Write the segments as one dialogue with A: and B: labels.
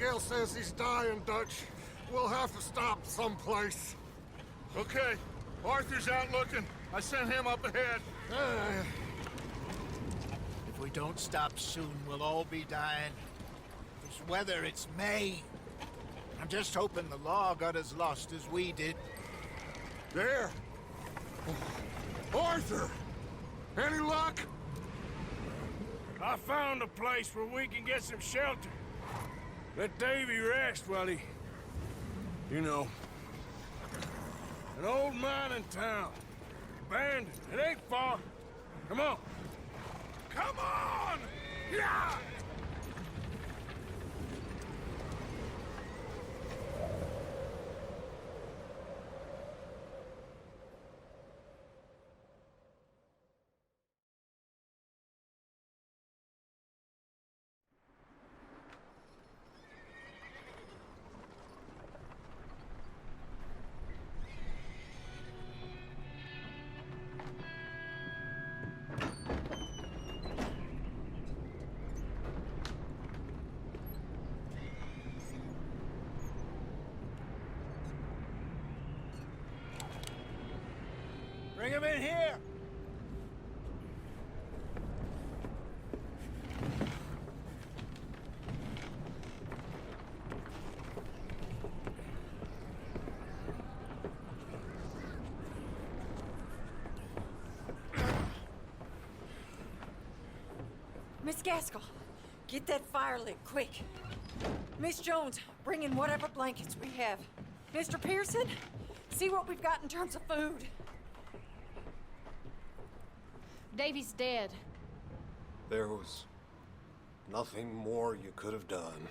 A: Miguel says he's dying, Dutch. We'll have to stop someplace.
B: Okay. Arthur's out looking. I sent him up ahead.
C: If we don't stop soon, we'll all be dying. This weather, it's May. I'm just hoping the law got as lost as we did.
A: There! Arthur! Any luck?
D: I found a place where we can get some shelter. Let Davy rest while he... You know. An old mining town. Abandoned. It ain't far. Come on. Come on! Yeah!
C: Bring him in here!
E: Miss Gaskell, get that fire lit, quick. Miss Jones, bring in whatever blankets we have. Mr. Pearson, see what we've got in terms of food.
F: Davy's dead.
A: There was nothing more you could have done.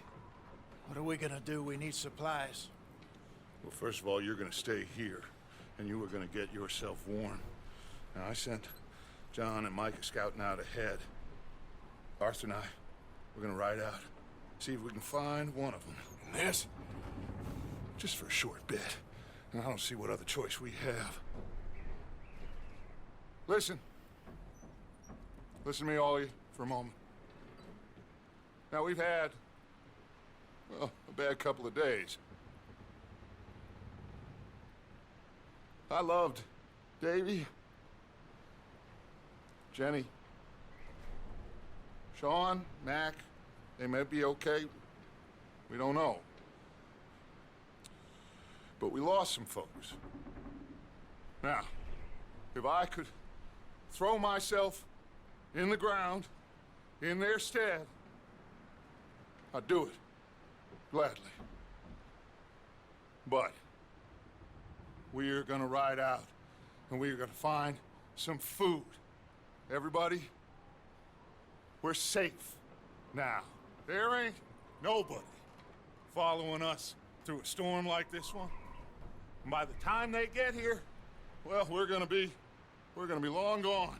C: What are we gonna do? We need supplies.
B: Well, first of all, you're gonna stay here, and you were gonna get yourself warm. Now, I sent John and Micah scouting out ahead. Arthur and I, we're gonna ride out, see if we can find one of them. And this, just for a short bit. And I don't see what other choice we have. Listen. Listen to me, all of you, for a moment. Now, we've had, well, a bad couple of days. I loved Davy, Jenny, Sean, Mac. They may be okay. We don't know. But we lost some folks. Now, if I could throw myself in the ground, in their stead, I'd do it, gladly. But we are gonna ride out, and we are gonna find some food. Everybody, we're safe now. There ain't nobody following us through a storm like this one. And by the time they get here, well, we're gonna be long gone.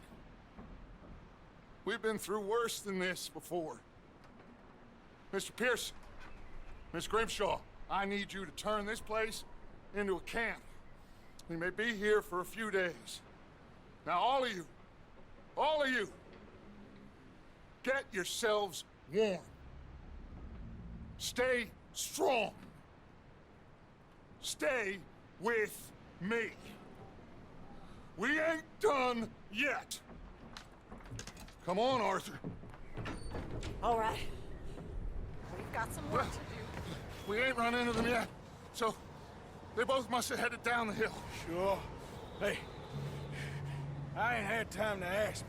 B: We've been through worse than this before. Mr. Pearson, Miss Grimshaw, I need you to turn this place into a camp. We may be here for a few days. Now, all of you, get yourselves warm. Stay strong. Stay with me. We ain't done yet. Come on, Arthur.
E: All right. We've got some work to do.
B: We ain't run into them yet, so they both must have headed down the hill.
D: Sure. Hey, I ain't had time to ask.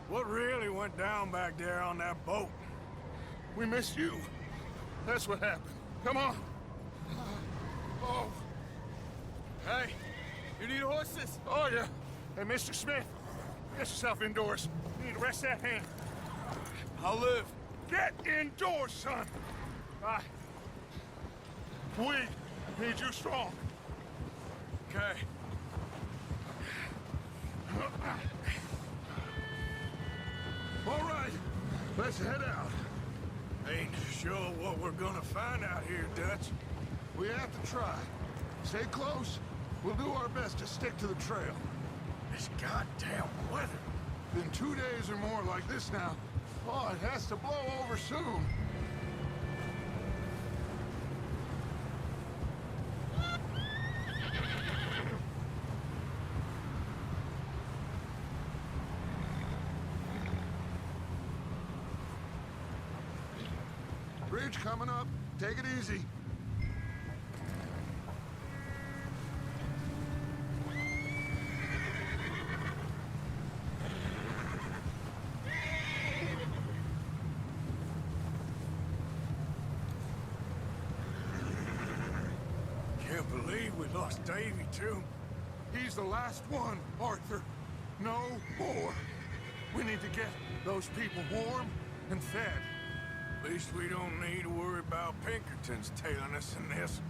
D: What really went down back there on that boat?
B: We missed you. That's what happened. Come on. Oh.
D: Hey, you need horses?
B: Oh, yeah. Hey, Mr. Smith, get yourself indoors. You need to rest that hand.
D: I'll live.
B: Get indoors, son. We need you strong.
D: Okay.
B: All right, let's head out.
D: Ain't sure what we're gonna find out here, Dutch.
B: We have to try. Stay close. We'll do our best to stick to the trail.
D: This goddamn weather.
B: Been 2 days or more like this now. Oh, it has to blow over soon. Bridge coming up. Take it easy.
D: Can't believe we lost Davy, too.
B: He's the last one, Arthur. No more. We need to get those people warm and fed.
D: At least we don't need to worry about Pinkertons tailing us in this.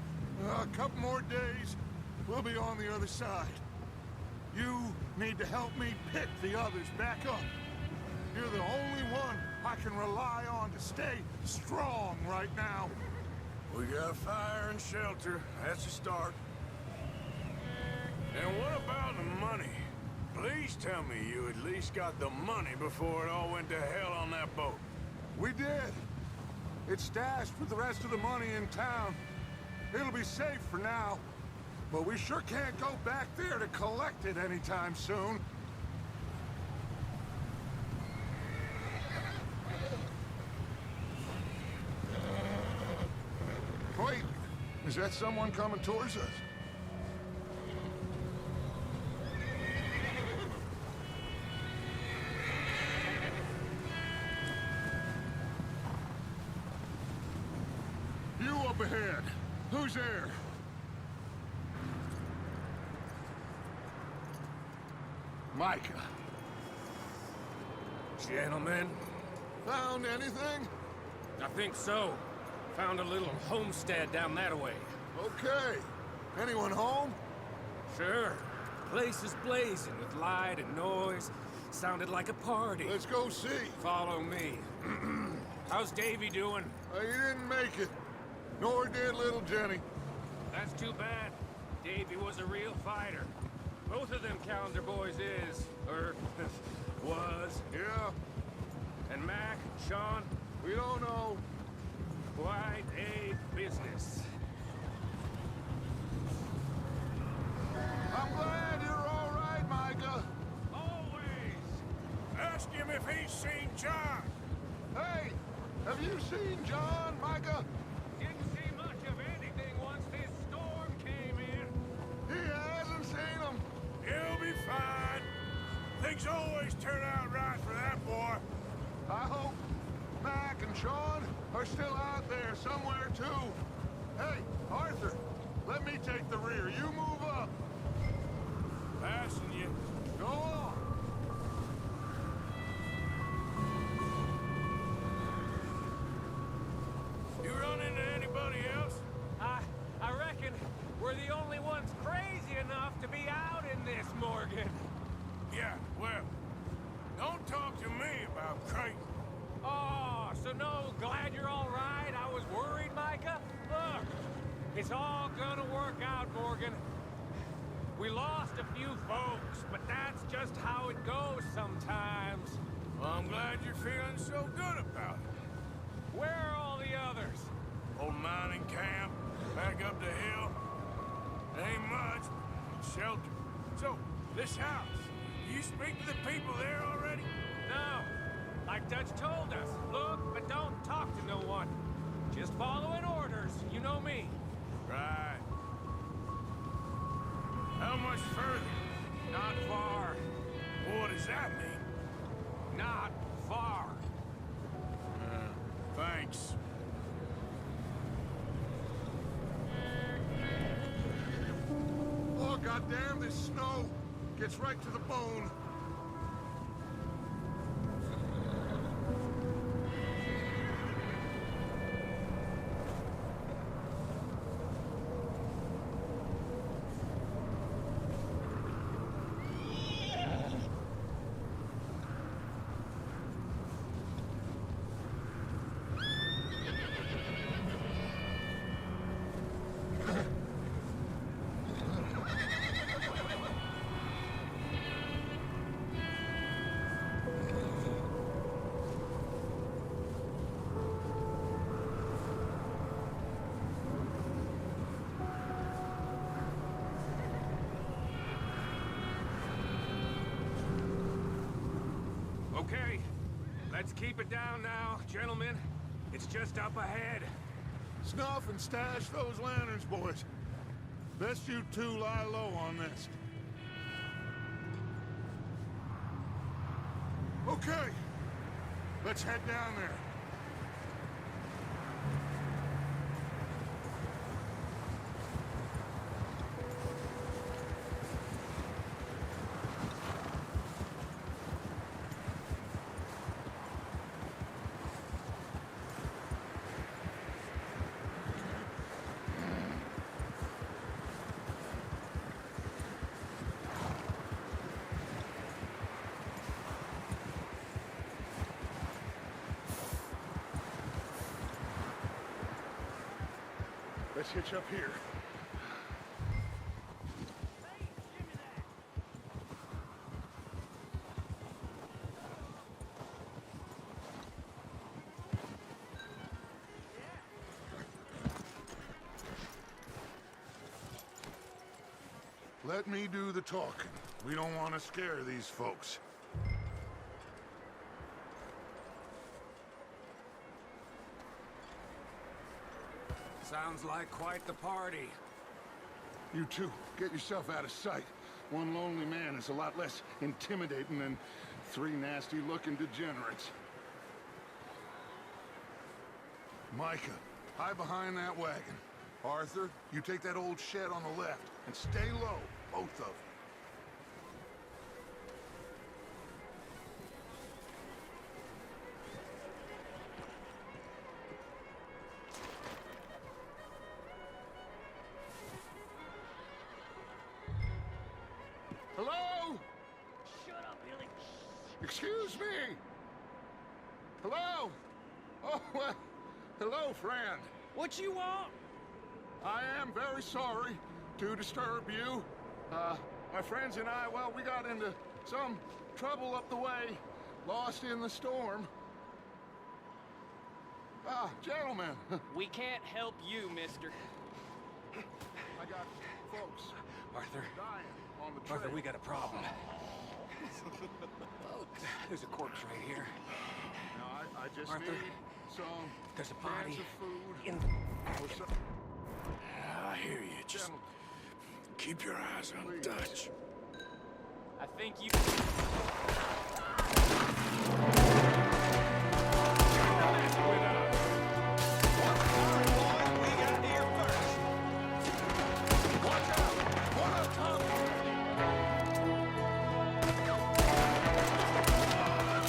B: A couple more days, we'll be on the other side. You need to help me pick the others back up. You're the only one I can rely on to stay strong right now.
D: We got fire and shelter. That's a start. And what about the money? Please tell me you at least got the money before it all went to hell on that boat.
B: We did. It's stashed with the rest of the money in town. It'll be safe for now. But we sure can't go back there to collect it anytime soon. Wait, is that someone coming towards us? You up ahead. Who's there? Micah.
G: Gentlemen,
B: Found anything?
G: I think so. Found a little homestead down that way.
B: Okay. Anyone home?
G: Sure. Place is blazing with light and noise. Sounded like a party.
B: Let's go see.
G: Follow me. How's Davy doing?
B: He didn't make it. Nor did little Jenny.
G: That's too bad. Davy was a real fighter. Both of them Calendar boys is, or was.
B: Yeah,
G: And Mac, Sean,
B: we don't know.
G: quite a business.
B: I'm glad you're all right, Micah.
D: Always! Ask him if he's seen John.
B: Hey, have you seen John, Micah?
G: Didn't see much of anything once this storm came in.
B: He hasn't seen him.
D: He'll be fine. Things always turn out right for that boy.
B: I hope Mac and Sean are still out there somewhere, too. Hey, Arthur, let me take the rear. You move up.
D: Passing you.
B: Go on.
D: You run into anybody else?
G: I reckon we're the only ones crazy enough to be out in this, Morgan.
D: Yeah, well, don't talk to me about crazy.
G: Oh, so no, glad you're all right. I was worried, Micah. Look, it's all gonna work out, Morgan. We lost a few folks, but that's just how it goes sometimes.
D: Well, I'm glad you're feeling so good about it.
G: Where are all the others?
D: Old mining camp, back up the hill. Ain't much, but shelter. So, this house, you speak to the people there already?
G: No, like Dutch told us. Look, but don't talk to no one. Just following orders, you know me.
D: Right. How much further?
G: Not far.
D: What does that mean?
G: Not far.
D: Thanks.
B: Oh, goddamn, this snow gets right to the bone.
G: Okay, let's keep it down now, gentlemen.
D: It's just up ahead.
B: Snuff and stash those lanterns, boys. Best you two lie low on this. Okay, let's head down there. Let's hitch up here. Let me do the talking. We don't want to scare these folks.
D: Sounds like quite the party.
B: You two, get yourself out of sight. One lonely man is a lot less intimidating than three nasty-looking degenerates. Micah, hide behind that wagon. Arthur, you take that old shed on the left, and stay low, both of you. Hello?
G: Shut up, Billy.
B: Excuse me? Hello? Oh, well, hello, friend.
G: What you want?
B: I am very sorry to disturb you. My friends and I, well, we got into some trouble up the way, lost in the storm. Ah, gentlemen,
H: We can't help you, mister.
B: I got folks
G: Arthur.
B: dying on the trail.
G: Arthur, we got a problem. There's a corpse right here.
B: Now, I just
G: Arthur,
B: need some
G: there's a
B: cans
G: body
B: of food.
G: in
B: or some-
D: I hear you. Just
B: Gentlemen,
D: keep your eyes on
B: Please.
D: Dutch.
H: I think you...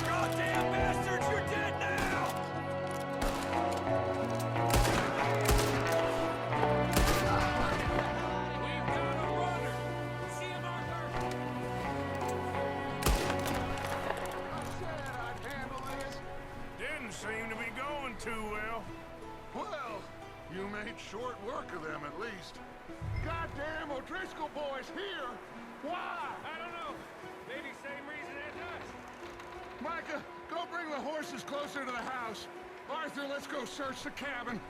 D: Goddamn bastards, you're dead now!
G: We've got a runner! See him, Arthur?
B: I said I'd handle this.
D: Didn't seem to be going too well.
B: Well, you made short work of them at least. Goddamn O'Driscoll boys here! Why?
G: I don't know. Maybe same reason as us.
B: Micah, go bring the horses closer to the house. Arthur, let's go search the cabin.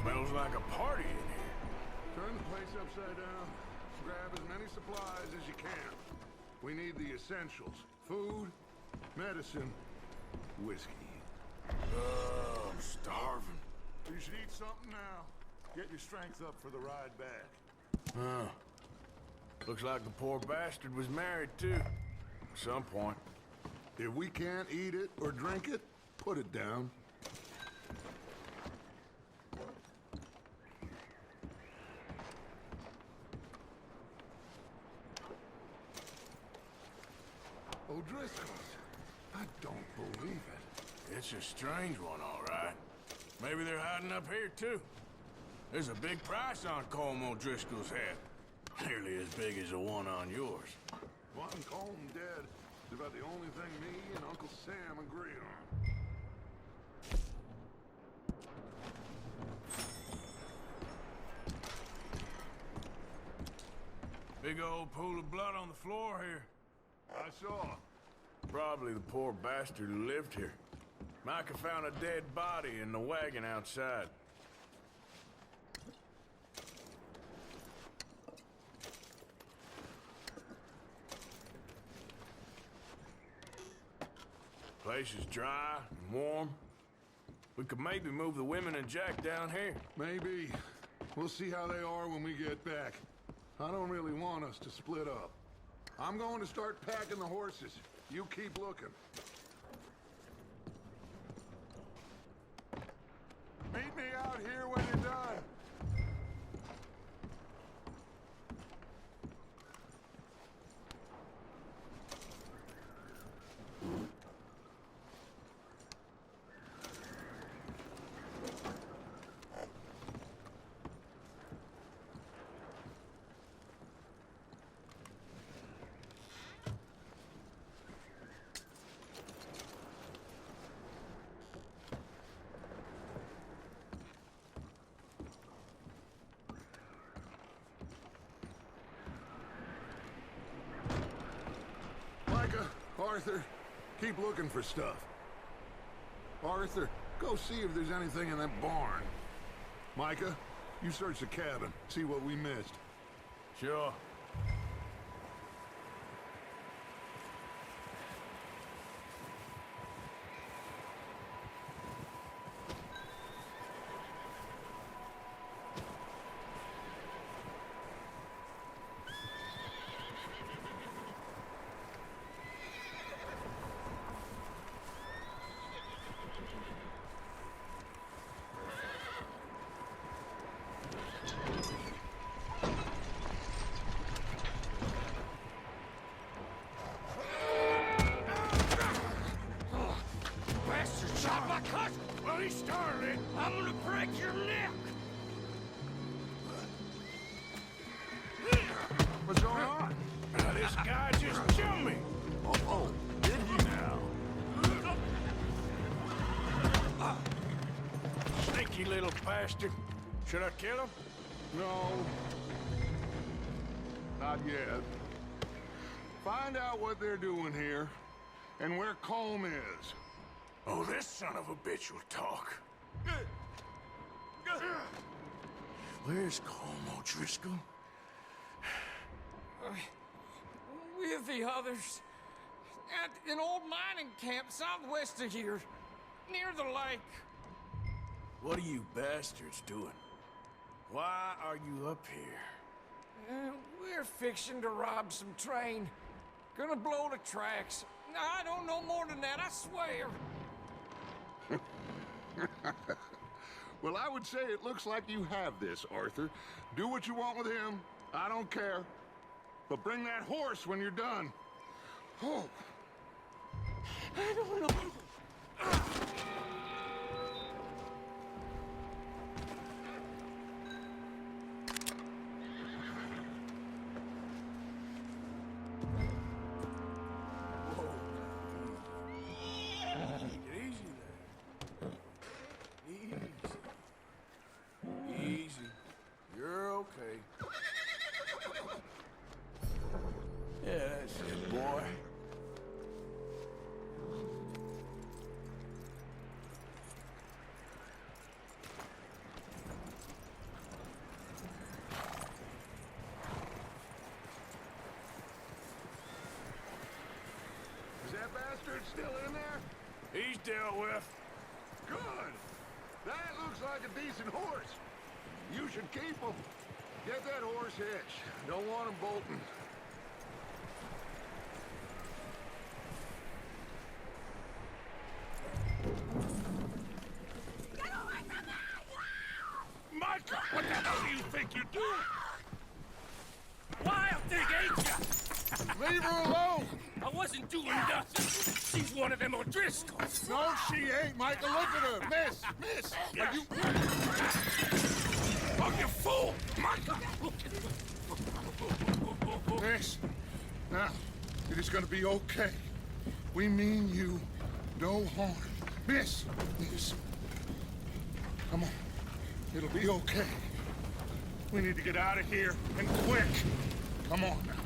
D: Smells like a party in here.
B: Turn the place upside down. Grab as many supplies as you can. We need the essentials. Food, medicine, whiskey.
D: Oh, I'm starving.
B: You should eat something now. Get your strength up for the ride back.
D: Huh. Looks like the poor bastard was married, too. At some point.
B: If we can't eat it or drink it, put it down. O'Driscoll's. I don't believe it.
D: It's a strange one, all right. Maybe they're hiding up here, too. There's a big price on Colm O'Driscoll's head. Nearly as big as the one on yours.
B: One Colm dead is about the only thing me and Uncle Sam agree on.
D: Big old pool of blood on the floor here.
B: I saw.
D: Probably the poor bastard who lived here. Micah found a dead body in the wagon outside. Place is dry and warm. We could maybe move the women and Jack down here.
B: Maybe. We'll see how they are when we get back. I don't really want us to split up. I'm going to start packing the horses. You keep looking. Meet me out here when you're done. Micah, Arthur, keep looking for stuff. Arthur, go see if there's anything in that barn. Micah, you search the cabin, see what we missed.
D: Sure.
G: Bastard shot my cousin! Well, he started it. I'm gonna break your neck!
B: What's going on?
D: This guy just jumped me.
B: Oh, did he now?
D: Sneaky little bastard. Should I kill him?
B: No. Not yet. Find out what they're doing here, and where Colm is.
D: Oh, this son of a bitch will talk. Where's Colm O'Driscoll?
G: With the others. At an old mining camp southwest of here. Near the lake.
D: What are you bastards doing? Why are you up here?
G: We're fixing to rob some train. Gonna blow the tracks. I don't know more than that, I swear.
B: Well, I would say it looks like you have this, Arthur. Do what you want with him. I don't care. But bring that horse when you're done. Oh.
G: I don't know.
D: Easy there. Easy. You're okay. Yeah, that's it, boy.
B: Is that bastard still in there?
D: He's dealt with.
B: Good. That looks like a decent horse. You should keep him. Get that horse hitched. Don't want him bolting.
D: Micah, what the hell do you think you're doing?
G: Wild thing, ain't ya?
B: Leave her alone!
G: I wasn't doing nothing. She's one of them O'Driscolls.
B: No, she ain't, Micah. Look at her. Miss, are you...
D: Oh, you fool! Micah!
B: Miss, now, it is gonna be okay. We mean you no harm. Miss. Come on. It'll be okay. We need to get out of here, and quick. Come on now.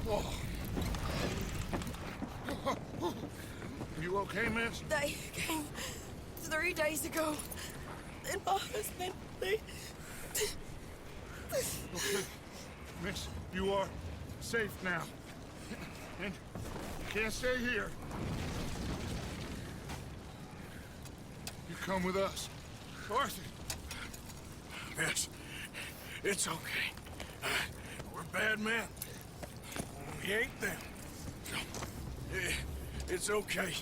B: Oh. You okay, miss?
I: They came 3 days ago. And my husband, they...
B: Okay. Miss, you are safe now. And you can't stay here. You come with us. Arthur!
D: Yes, it's okay. We're bad men. We ain't them. It's okay.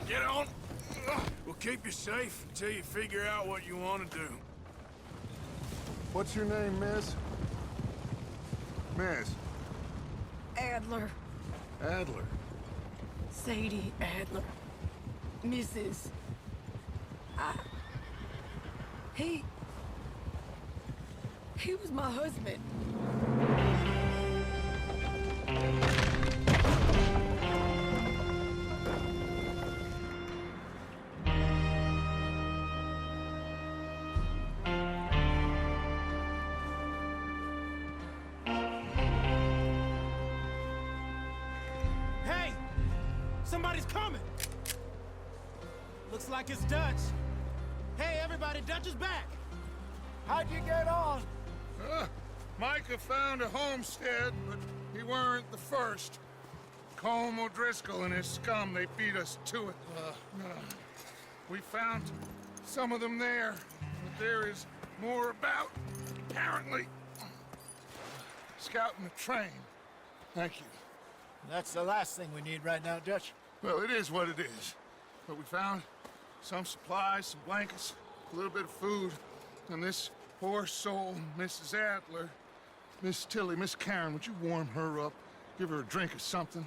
D: Get on. We'll keep you safe until you figure out what you want to do.
B: What's your name, miss? Miss
I: Adler.
B: Adler.
I: Sadie Adler. Mrs. He was my husband.
J: Hey! Somebody's coming! Looks like it's Dutch. Hey, everybody, Dutch is back! How'd you get on?
B: Micah found a homestead, but he weren't the first. Colm O'Driscoll and his scum, they beat us to it. We found some of them there, but there is more about, apparently. Scouting the train. Thank you.
C: That's the last thing we need right now, Dutch.
B: Well, it is what it is. But we found some supplies, some blankets, a little bit of food, and this poor soul, Mrs. Adler, Miss Tilly, Miss Karen, would you warm her up? Give her a drink or something?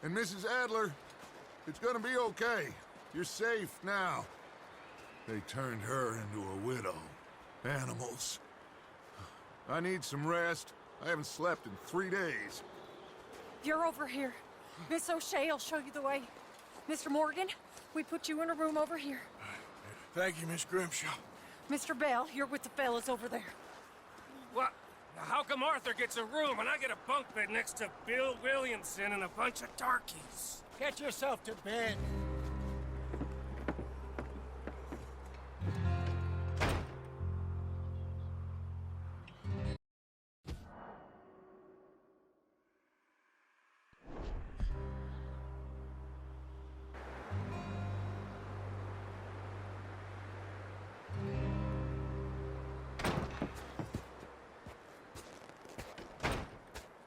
B: And Mrs. Adler, it's gonna be okay. You're safe now. They turned her into a widow. Animals. I need some rest. I haven't slept in 3 days.
E: You're over here. Miss O'Shea will show you the way. Mr. Morgan, we put you in a room over here.
D: Thank you, Miss Grimshaw.
E: Mr. Bell, you're with the fellas over there.
G: What? Now, how come Arthur gets a room and I get a bunk bed next to Bill Williamson and a bunch of darkies?
C: Get yourself to bed.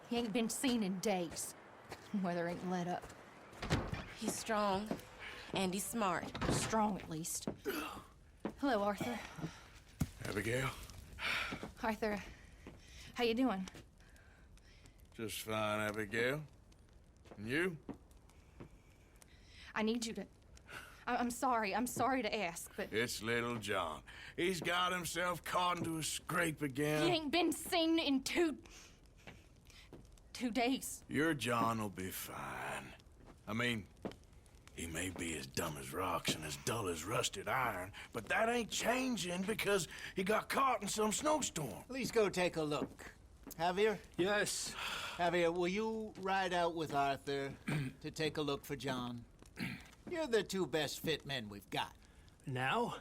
F: He ain't been seen in days. Weather ain't let up.
I: He's strong, and he's smart.
F: Strong, at least. Hello, Arthur.
D: Abigail?
F: Arthur, how you doing?
D: Just fine, Abigail. And you?
F: I need you to... I'm sorry to ask, but...
D: It's little John. He's got himself caught into a scrape again.
F: He ain't been seen in 2 days.
D: Your John will be fine. I mean, he may be as dumb as rocks and as dull as rusted iron, but that ain't changing because he got caught in some snowstorm.
C: Please go take a look. Javier?
J: Yes.
C: Javier, will you ride out with Arthur to take a look for John? You're the 2 best fit men we've got.
J: Now?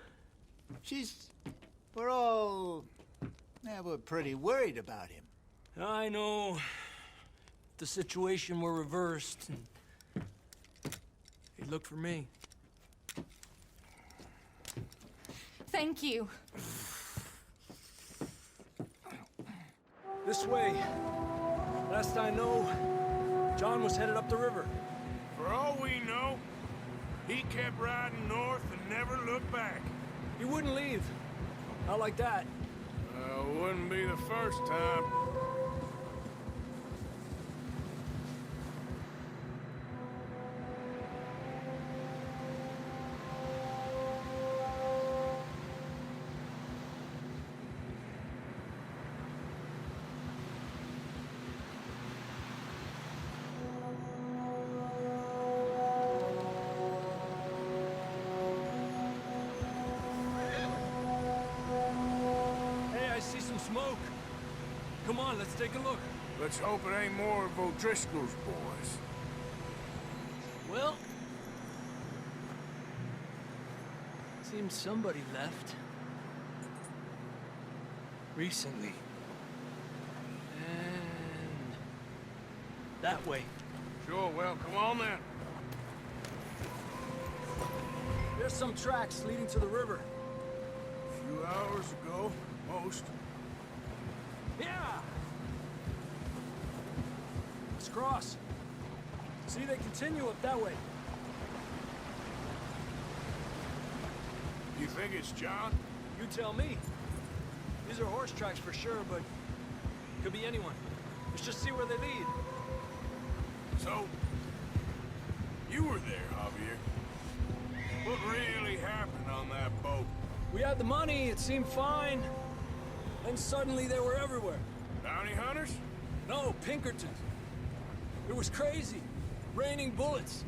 C: We're pretty worried about him.
J: I know. If the situation were reversed, he'd look for me.
F: Thank you.
J: This way. Last I know, John was headed up the river.
D: For all we know, he kept riding north and never looked back.
J: He wouldn't leave. Not like that.
D: Wouldn't be the first time.
J: Smoke. Come on, let's take a look.
D: Let's hope it ain't more of O'Driscoll's boys.
J: Well, seems somebody left. Recently. And that way.
D: Sure, well, come on then.
J: There's some tracks leading to the river.
D: A few hours ago, most.
J: Yeah! Let's cross. See, they continue up that way.
D: You think it's John?
J: You tell me. These are horse tracks for sure, but could be anyone. Let's just see where they lead.
D: So, you were there, Javier. What really happened on that boat?
J: We had the money, it seemed fine. Then suddenly they were everywhere.
D: Bounty hunters?
J: No, Pinkertons. It was crazy. Raining bullets.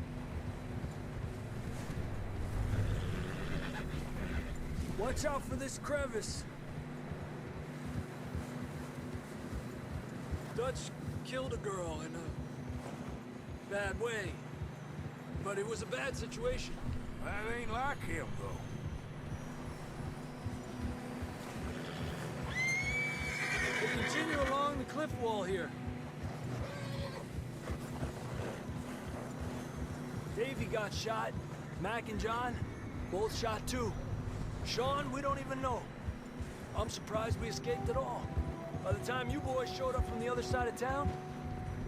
J: Watch out for this crevice. Dutch killed a girl in a bad way. But it was a bad situation.
D: That ain't like him, though.
J: They continue along the cliff wall here. Davey got shot. Mac and John, both shot too. Sean, we don't even know. I'm surprised we escaped at all. By the time you boys showed up from the other side of town,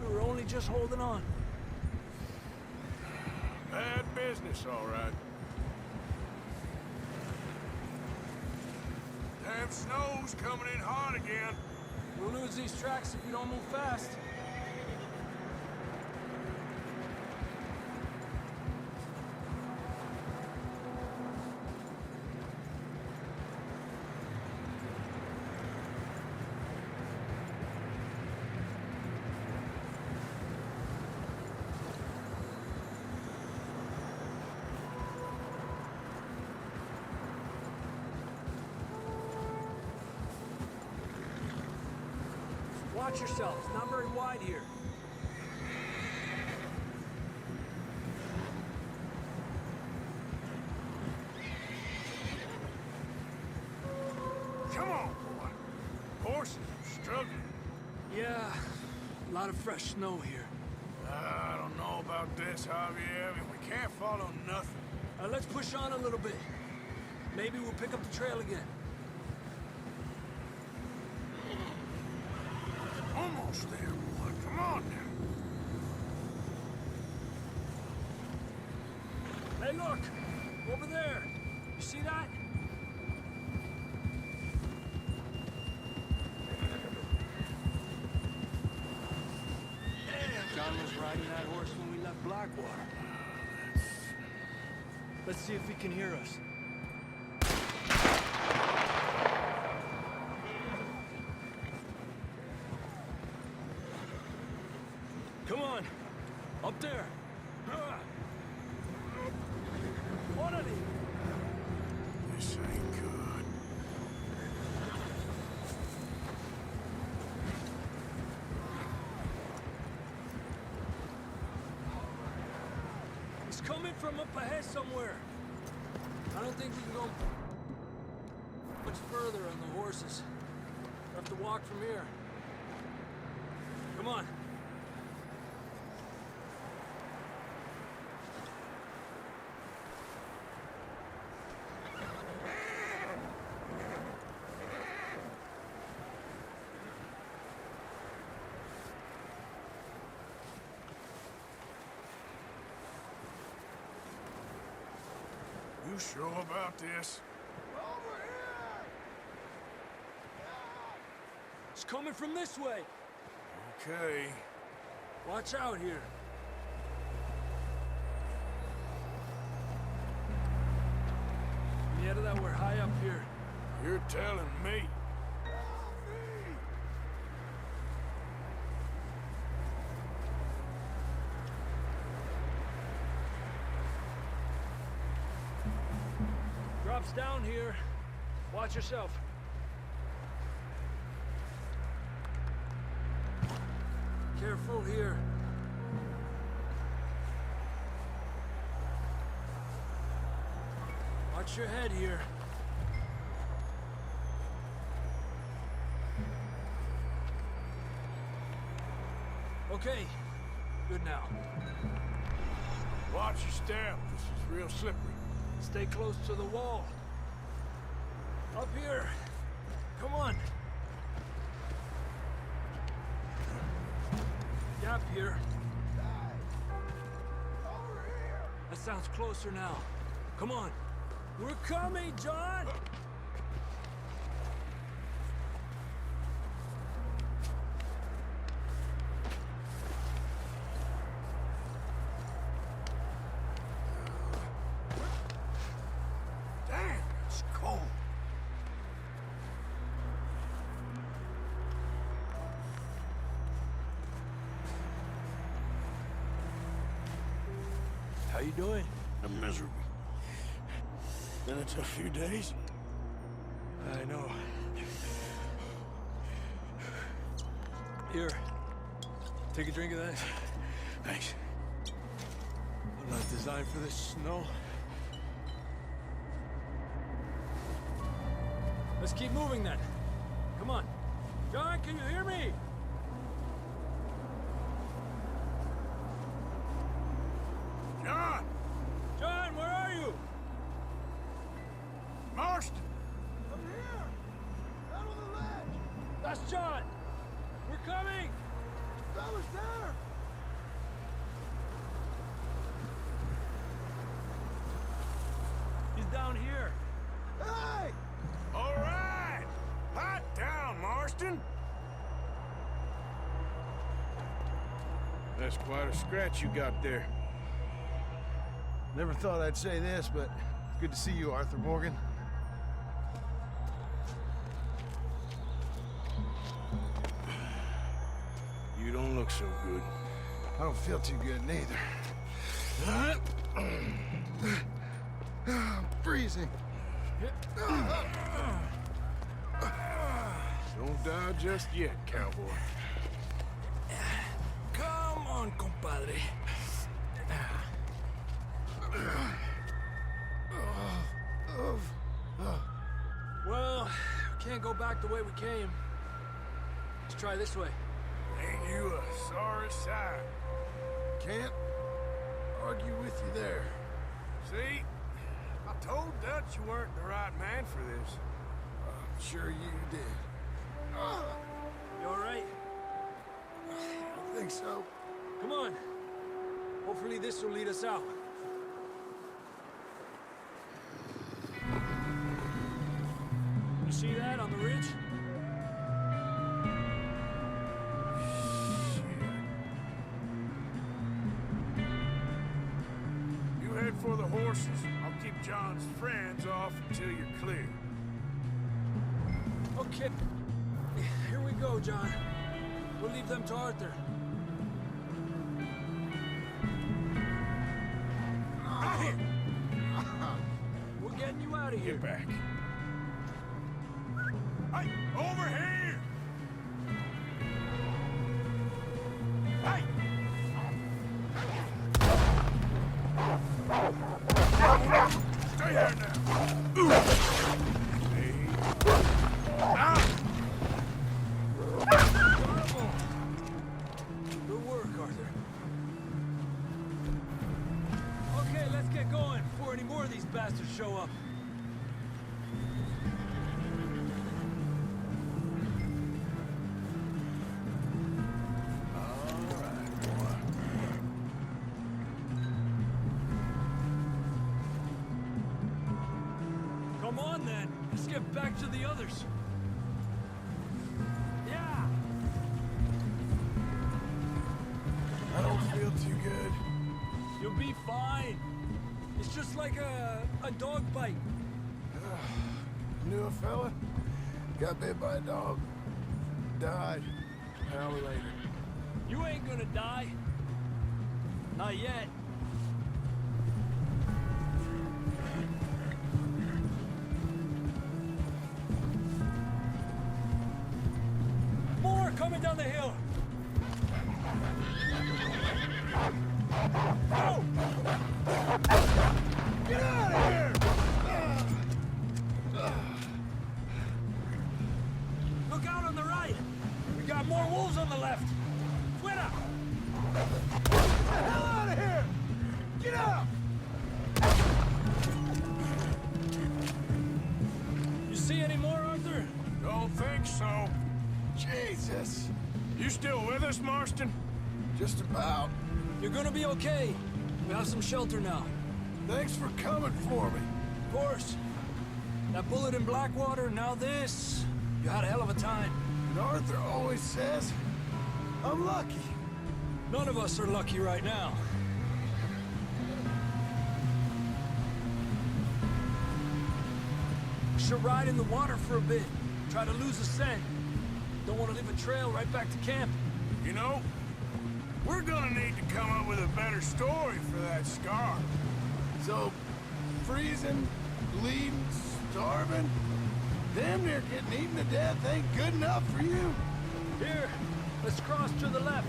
J: we were only just holding on.
D: Bad business, all right. Damn snow's coming in hard again.
J: We'll lose these tracks if we don't move fast. Watch yourself. It's not very wide here.
D: Come on, boy. Horses are struggling.
J: Yeah, a lot of fresh snow here.
D: I don't know about this, Javier. I mean, we can't follow nothing.
J: Let's push on a little bit. Maybe we'll pick up the trail again.
D: Almost there, boy. Come on now.
J: Hey, look! Over there! You see that? John was riding that horse when we left Blackwater. Let's see if he can hear us. Come on! Up there! One of these!
D: This ain't good.
J: He's coming from up ahead somewhere. I don't think we can go much further on the horses. We'll have to walk from here. Come on.
D: You sure about this?
J: It's coming from this way.
D: Okay.
J: Watch out here. Yeah, that we're high up here.
D: You're telling me.
J: Drops down here. Watch yourself. Careful here. Watch your head here. Okay. Good now.
D: Watch your step. This is real slippery.
J: Stay close to the wall. Up here. Come on. Gap here. That sounds closer now. Come on. We're coming, John!
D: Damn, it's cold.
J: How you doing?
D: I'm miserable. Been a tough few days.
J: I know. Here. Take a drink of that.
D: Thanks.
J: I'm not designed for this snow. Let's keep moving then. Come on. John, can you hear me?
D: John!
J: John, where are you?
D: Marston!
J: I'm here! Out on the ledge! That's John! We're coming! Fella's there! He's down here.
D: Hey! All right! Hot down, Marston! That's quite a scratch you got there.
K: Never thought I'd say this, but it's good to see you, Arthur Morgan.
D: You don't look so good.
K: I don't feel too good neither. I'm freezing.
D: Don't die just yet, cowboy.
J: Come on, compadre. Well, we can't go back the way we came. Let's try this way.
D: Ain't you a sorry sight?
K: Can't argue with you there.
D: See? I told Dutch you weren't the right man for this.
K: I'm sure you did.
J: You all right?
K: I think so.
J: Come on. Hopefully this will lead us out. You see that on the ridge?
D: You head for the horses. I'll keep John's friends off until you're clear.
J: Okay. Here we go, John. We'll leave them to Arthur. We're getting you out of here.
D: Get back. Hey, over here! Hey! Stay there now. Hey. Now!
J: Good work, Arthur. Okay, let's get going before any more of these bastards show up. Come on, then. Let's get back to the others. Yeah!
K: I don't feel too good.
J: You'll be fine. It's just like a dog bite.
K: Knew a fella? Got bit by a dog. Died. An hour later.
J: You ain't gonna die. Not yet. More coming down the hill. Go! Get out of here! Look out on the right. We got more wolves on the left. Fuera! Get the hell out of here! Get out!
D: don't think so.
K: Jesus!
D: You still with us, Marston?
K: Just about.
J: You're gonna be okay. We have some shelter now.
K: Thanks for coming for me.
J: Of course. That bullet in Blackwater, now this. You had a hell of a time.
K: And Arthur always says, I'm lucky.
J: None of us are lucky right now. Should ride in the water for a bit. Try to lose the scent. Don't want to leave a trail right back to camp.
D: You know, we're gonna need to come up with a better story for that scar.
K: So, freezing, bleeding, starving, damn near getting eaten to death ain't good enough for you.
J: Here, let's cross to the left.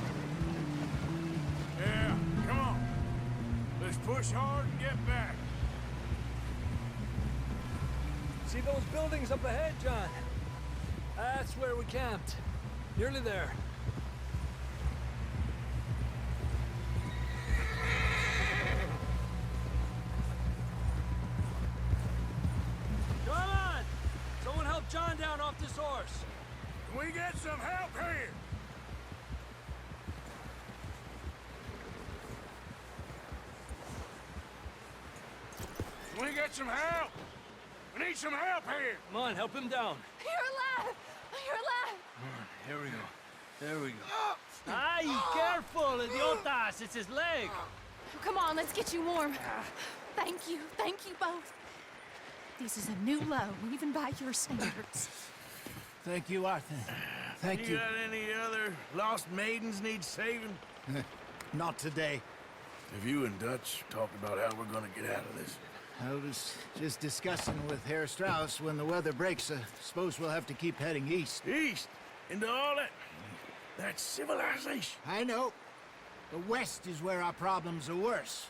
D: Yeah, come on. Let's push hard and get back.
J: See those buildings up ahead, John? That's where we camped. Nearly there. Come on! Someone help John down off this horse.
D: Can we get some help here? Can we get some help? We need some help here!
J: Come on, help him down.
I: You're alive! You're alive!
J: Here we go. There we go. Ay, careful, idiotas! It's his leg!
F: Come on, let's get you warm. Thank you both. This is a new low, even by your standards.
C: Thank you, Arthur. Thank you.
D: You got any other lost maidens need saving?
C: Not today.
K: Have you and Dutch talked about how we're gonna get out of this?
C: I was just discussing with Herr Strauss when the weather breaks. I suppose we'll have to keep heading east.
D: East? Into all that civilization?
C: I know. The west is where our problems are worse.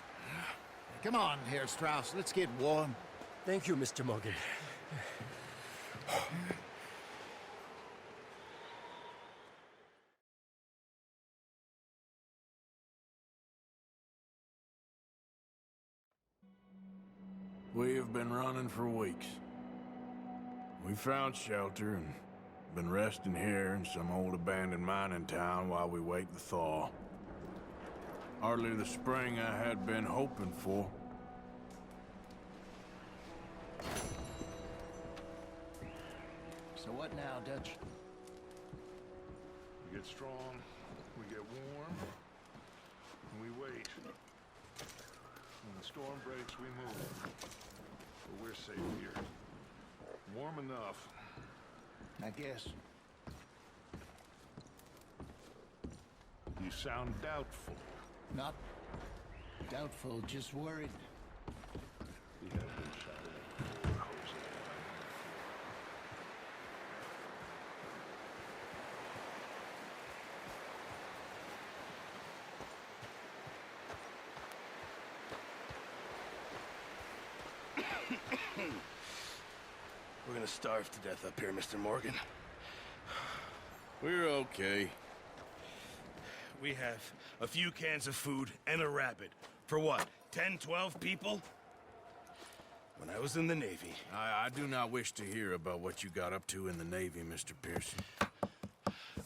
C: Come on, Herr Strauss, let's get warm.
J: Thank you, Mr. Morgan.
D: We have been running for weeks. We found shelter and been resting here in some old abandoned mining town while we wait the thaw. Hardly the spring I had been hoping for.
C: So what now, Dutch?
B: We get strong, we get warm, and we wait. When the storm breaks, we move. But we're safe here. Warm enough.
C: I guess.
B: You sound doubtful.
C: Not doubtful, just worried.
B: We have been shot at. Jose.
K: We're gonna starve to death up here, Mr. Morgan.
D: We're okay.
K: We have a few cans of food and a rabbit. For what, 10, 12 people? When I was in the Navy...
D: I do not wish to hear about what you got up to in the Navy, Mr. Pearson.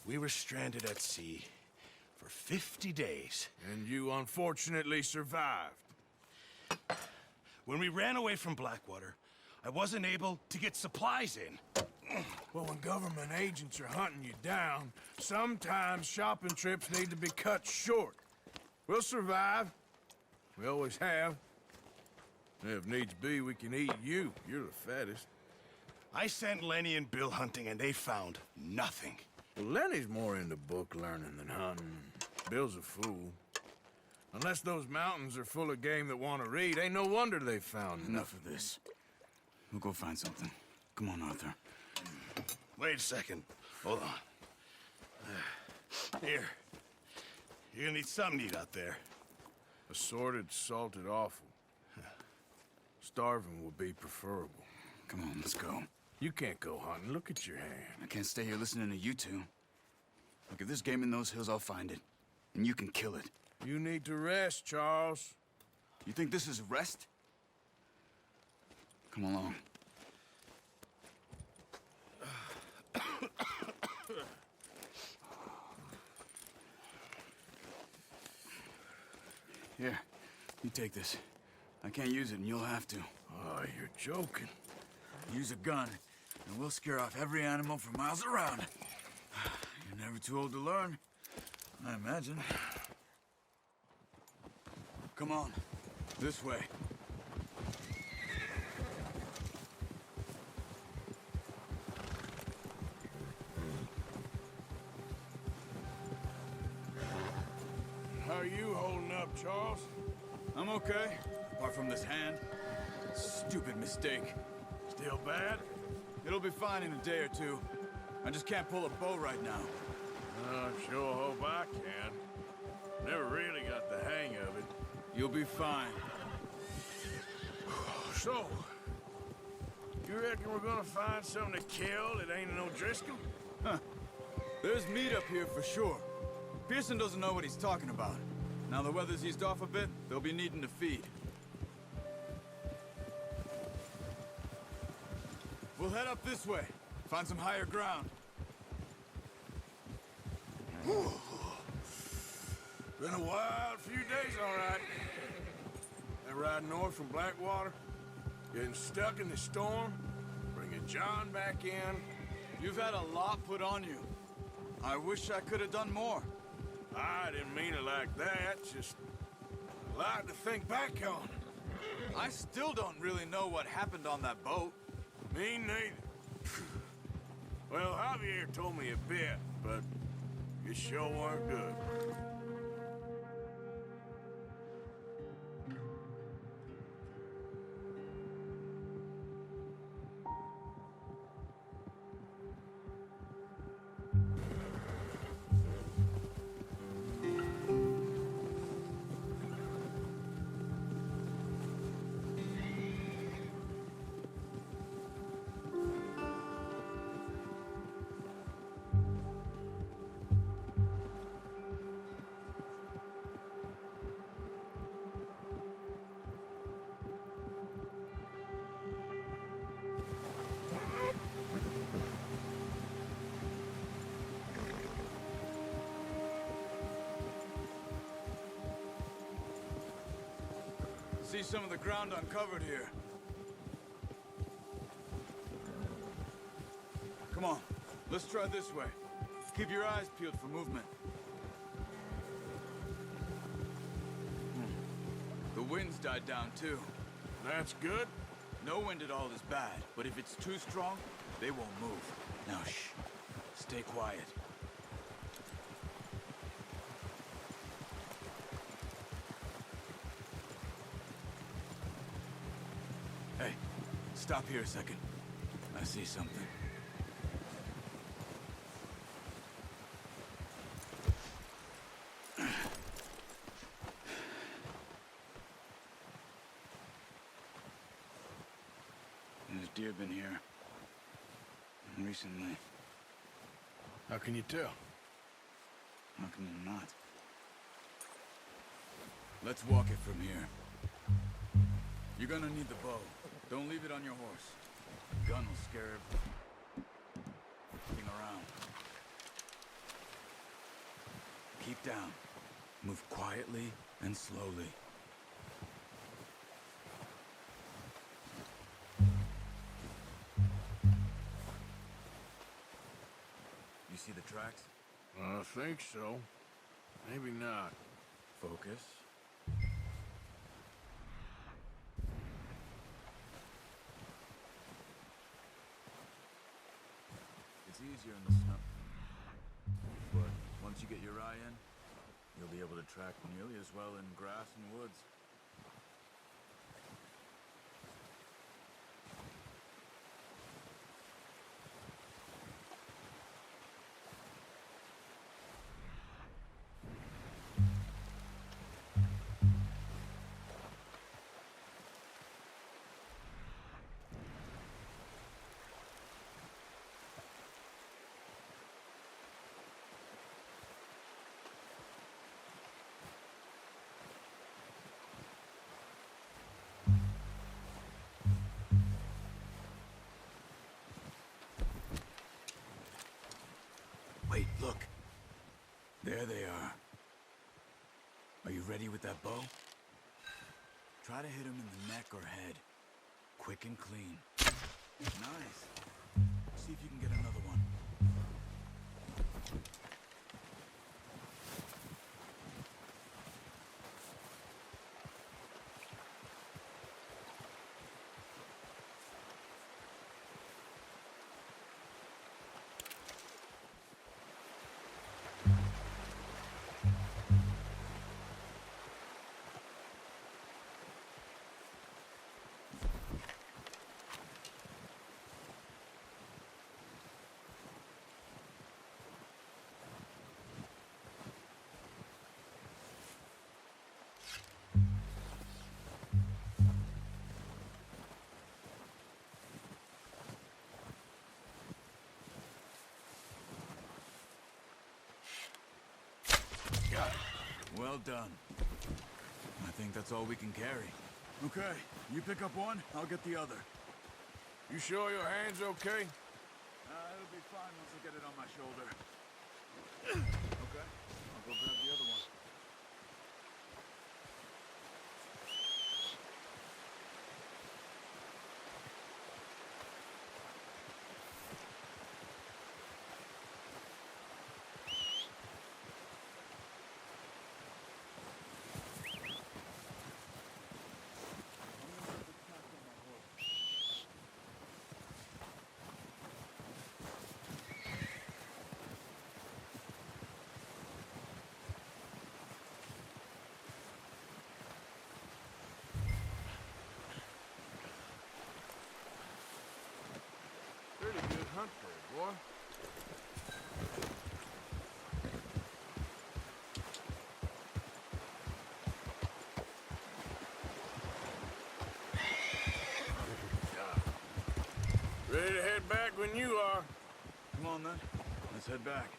K: We were stranded at sea for 50 days.
D: And you unfortunately survived.
K: When we ran away from Blackwater, I wasn't able to get supplies in.
D: Well, when government agents are hunting you down, sometimes shopping trips need to be cut short. We'll survive. We always have. If needs be, we can eat you. You're the fattest.
K: I sent Lenny and Bill hunting, and they found nothing.
D: Well, Lenny's more into book learning than hunting. Bill's a fool. Unless those mountains are full of game that want to read, ain't no wonder they found
L: Enough of this. We'll go find something. Come on, Arthur.
K: Wait a second. Hold on. Here. You're gonna need something to eat out there.
D: Assorted, salted offal. Starving would be preferable.
L: Come on, let's go.
D: You can't go hunting. Look at your hand.
L: I can't stay here listening to you two. Look, if there's game in those hills, I'll find it. And you can kill it.
D: You need to rest, Charles.
L: You think this is rest? Come along. Here, you take this. I can't use it, and you'll have to.
D: Oh, you're joking.
L: Use a gun, and we'll scare off every animal for miles around. You're never too old to learn, I imagine. Come on, this way.
D: How are you holding up, Charles?
L: I'm okay, apart from this hand. Stupid mistake.
D: Still bad?
L: It'll be fine in a day or two. I just can't pull a bow right now.
D: I sure hope I can. Never really got the hang of it.
L: You'll be fine.
D: So, you reckon we're gonna find something to kill that ain't no Driscoll?
L: Huh. There's meat up here for sure. Pearson doesn't know what he's talking about. Now the weather's eased off a bit, they'll be needing to feed. We'll head up this way. Find some higher ground.
D: Been a wild few days, all right. That ride north from Blackwater, getting stuck in the storm, bringing John back in.
L: You've had a lot put on you. I wish I could have done more.
D: I didn't mean it like that, just a lot to think back on.
L: I still don't really know what happened on that boat.
D: Me neither. Well, Javier told me a bit, but it sure weren't good.
L: See some of the ground uncovered here. Come on, let's try this way. Keep your eyes peeled for movement. The wind's died down too.
D: That's good.
L: No wind at all is bad, but if it's too strong, they won't move. Now shh, stay quiet. Hey, stop here a second. I see something. There's deer been here. Recently.
D: How can you tell?
L: How can you not? Let's walk it from here. You're gonna need the bow. Don't leave it on your horse. The gun will scare everything around. Keep down. Move quietly and slowly. You see the tracks?
D: I think so. Maybe not.
L: Focus. It's easier in the snow. But once you get your eye in, you'll be able to track nearly as well in grass and woods. Wait, look. There they are. Are you ready with that bow? Try to hit him in the neck or head. Quick and clean. Nice. See if you can get another one. Well done. I think that's all we can carry. Okay, you pick up one, I'll get the other.
D: You sure your hand's okay?
L: It'll be fine once I get it on my shoulder. Okay, I'll go grab the other one.
D: Pretty good hunt there, boy. Ready to head back when you are.
L: Come on then, let's head back.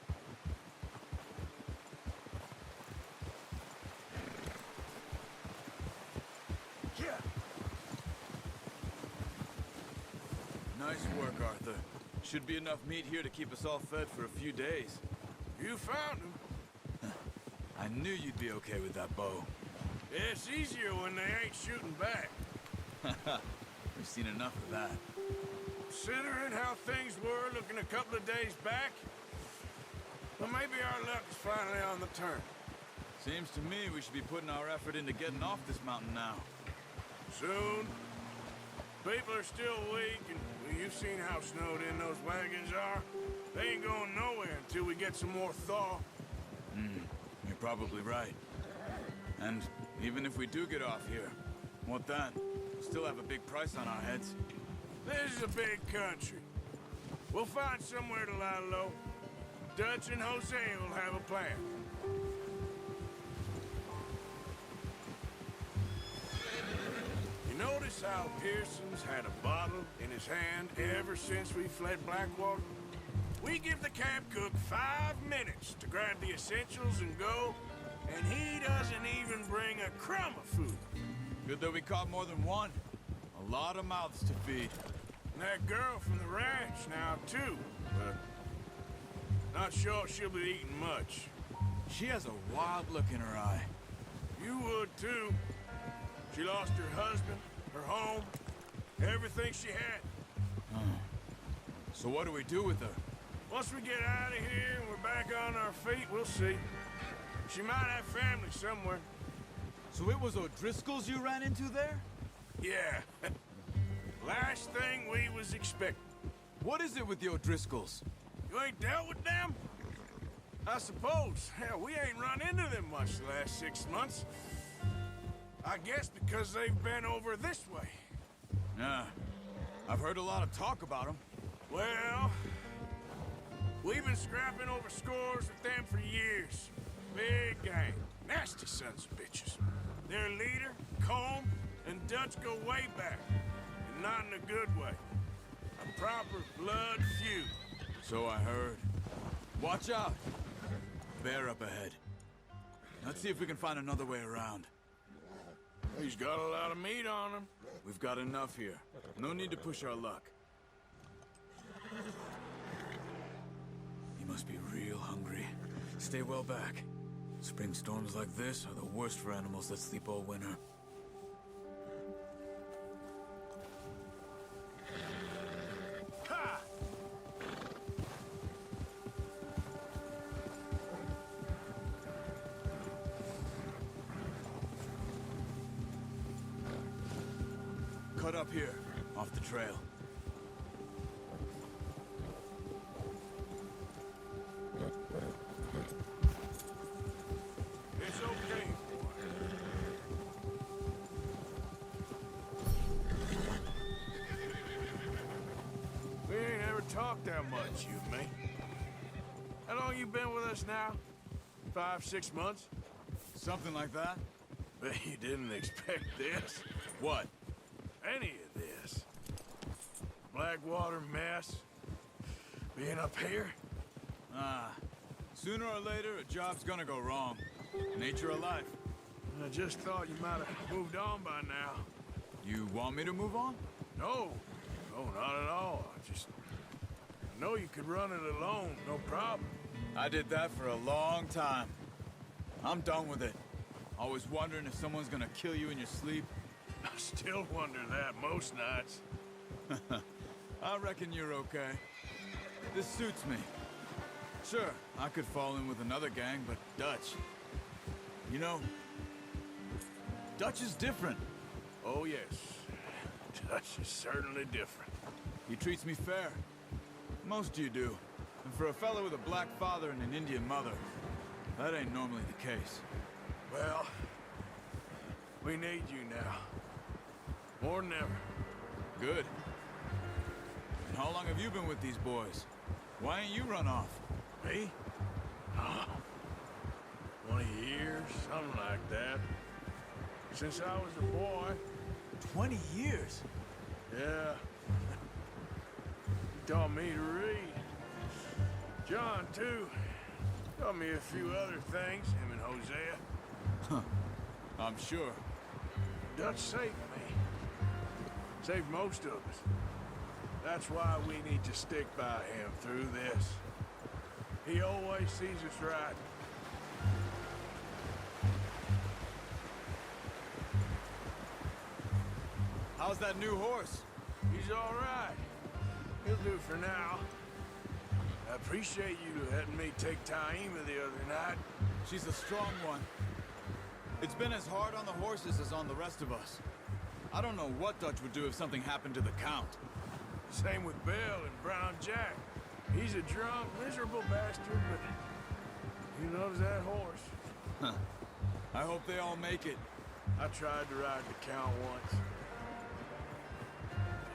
L: Nice work, Arthur. Should be enough meat here to keep us all fed for a few days.
D: You found him.
L: I knew you'd be okay with that bow.
D: Yeah, it's easier when they ain't shooting back.
L: We've seen enough of that.
D: Considering how things were looking a couple of days back, well, maybe our luck is finally on the turn.
L: Seems to me we should be putting our effort into getting off this mountain now.
D: Soon. People are still weak, and well, you've seen how snowed in those wagons are. They ain't going nowhere until we get some more thaw.
L: You're probably right. And even if we do get off here, what then? We'll still have a big price on our heads.
D: This is a big country. We'll find somewhere to lie low. Dutch and Jose will have a plan. You notice how Pearson's had a bottle in his hand ever since we fled Blackwater? We give the camp cook 5 minutes to grab the essentials and go, and he doesn't even bring a crumb of food.
L: Good that we caught more than one. A lot of mouths to feed.
D: And that girl from the ranch now, too, but not sure she'll be eating much.
L: She has a wild look in her eye.
D: You would, too. She lost her husband, her home, everything she had.
L: So what do we do with her?
D: Once we get out of here and we're back on our feet, we'll see. She might have family somewhere.
L: So it was O'Driscoll's you ran into there?
D: Yeah. Last thing we was expecting.
L: What is it with the O'Driscolls?
D: You ain't dealt with them? I suppose. Hell, we ain't run into them much the last 6 months. I guess because they've been over this way.
L: Yeah. I've heard a lot of talk about them.
D: Well, we've been scrapping over scores with them for years. Big gang. Nasty sons of bitches. Their leader, Colm, and Dutch go way back. And not in a good way. A proper blood feud.
L: So I heard. Watch out! Bear up ahead. Let's see if we can find another way around.
D: He's got a lot of meat on him.
L: We've got enough here. No need to push our luck. He must be real hungry. Stay well back. Spring storms like this are the worst for animals that sleep all winter. cut up here, off the trail.
D: It's okay. We ain't ever talked that much, you and me. How long you been with us now? 5, 6 months?
L: Something like that?
D: Bet you didn't expect this.
L: What?
D: Any of this. Blackwater mess. Being up here.
L: Ah, sooner or later, a job's gonna go wrong. Nature of life.
D: I just thought you might have moved on by now.
L: You want me to move on?
D: No. No, not at all. I know you could run it alone, no problem.
L: I did that for a long time. I'm done with it. Always wondering if someone's gonna kill you in your sleep.
D: I still wonder that most nights.
L: I reckon you're okay. This suits me. Sure, I could fall in with another gang, but Dutch... You know, Dutch is different.
D: Oh, yes. Dutch is certainly different.
L: He treats me fair. Most of you do. And for a fellow with a black father and an Indian mother, that ain't normally the case.
D: Well, we need you now. More than ever.
L: Good. And how long have you been with these boys? Why ain't you run off?
D: Me? 20 years, something like that. Since I was a boy.
L: 20 years?
D: Yeah. He taught me to read. John, too. Taught me a few other things, him and Hosea.
L: Huh. I'm sure.
D: Dutch saved me. Saved most of us. That's why we need to stick by him through this. He always sees us right.
L: How's that new horse?
D: He's all right. He'll do for now. I appreciate you letting me take Taima the other night.
L: She's a strong one. It's been as hard on the horses as on the rest of us. I don't know what Dutch would do if something happened to the Count.
D: Same with Bill and Brown Jack. He's a drunk, miserable bastard, but he loves that horse.
L: Huh. I hope they all make it.
D: I tried to ride the Count once.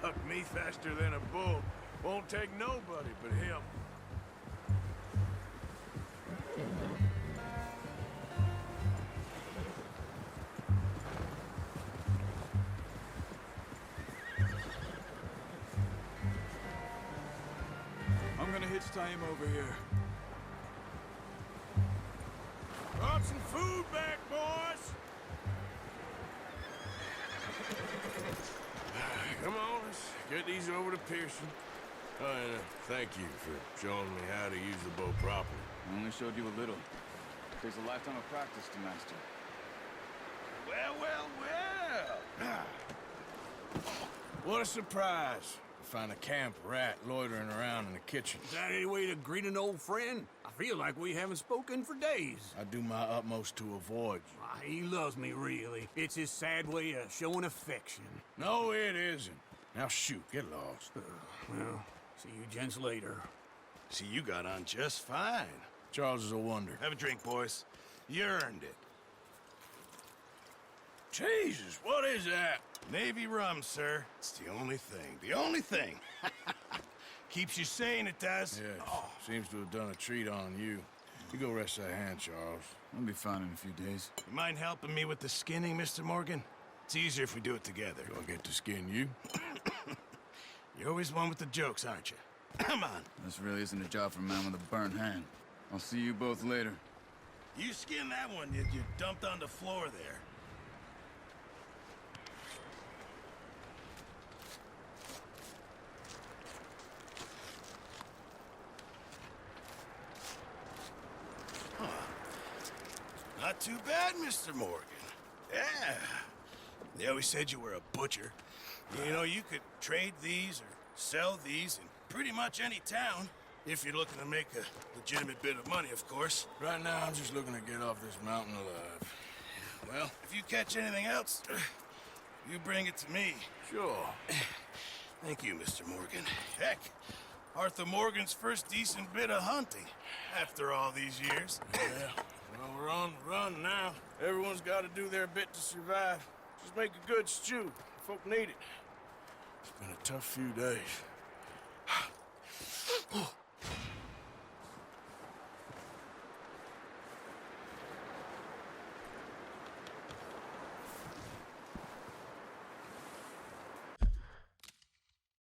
D: Hucked me faster than a bull. Won't take nobody but him.
L: I'm gonna hitch Taima over here.
D: Brought some food back, boys! Come on, let's get these over to Pearson. Oh, and thank you for showing me how to use the bow properly.
L: I only showed you a little. Takes a lifetime of practice to master.
D: Well, well, well! What a surprise. Find a camp rat loitering around in the kitchen.
M: Is that any way to greet an old friend? I feel like we haven't spoken for days.
D: I do my utmost to avoid you.
M: He loves me, really. It's his sad way of showing affection.
D: No, it isn't. Now shoot, get lost.
M: Well, see you gents later.
K: See, you got on just fine.
D: Charles is a wonder.
K: Have a drink, boys. You earned it.
D: Jesus, what is that?
K: Navy rum, sir. It's the only thing. The only thing. Keeps you sane, it does.
D: Yes, seems to have done a treat on you. You go rest that hand, Charles.
L: I'll be fine in a few days.
K: You mind helping me with the skinning, Mr. Morgan? It's easier if we do it together.
D: Do I get to skin you?
K: You're always one with the jokes, aren't you? Come on.
L: This really isn't a job for a man with a burnt hand. I'll see you both later.
K: You skinned that one you dumped on the floor there. Not too bad, Mr. Morgan. Yeah. They always said you were a butcher. You know, you could trade these or sell these in pretty much any town. If you're looking to make a legitimate bit of money, of course.
D: Right now, I'm just looking to get off this mountain alive.
K: Well, if you catch anything else, you bring it to me.
D: Sure.
K: Thank you, Mr. Morgan. Heck, Arthur Morgan's first decent bit of hunting after all these years.
D: Yeah, well, we're on the run now. Everyone's got to do their bit to survive. Just make a good stew. Folk need it. It's been a tough few days.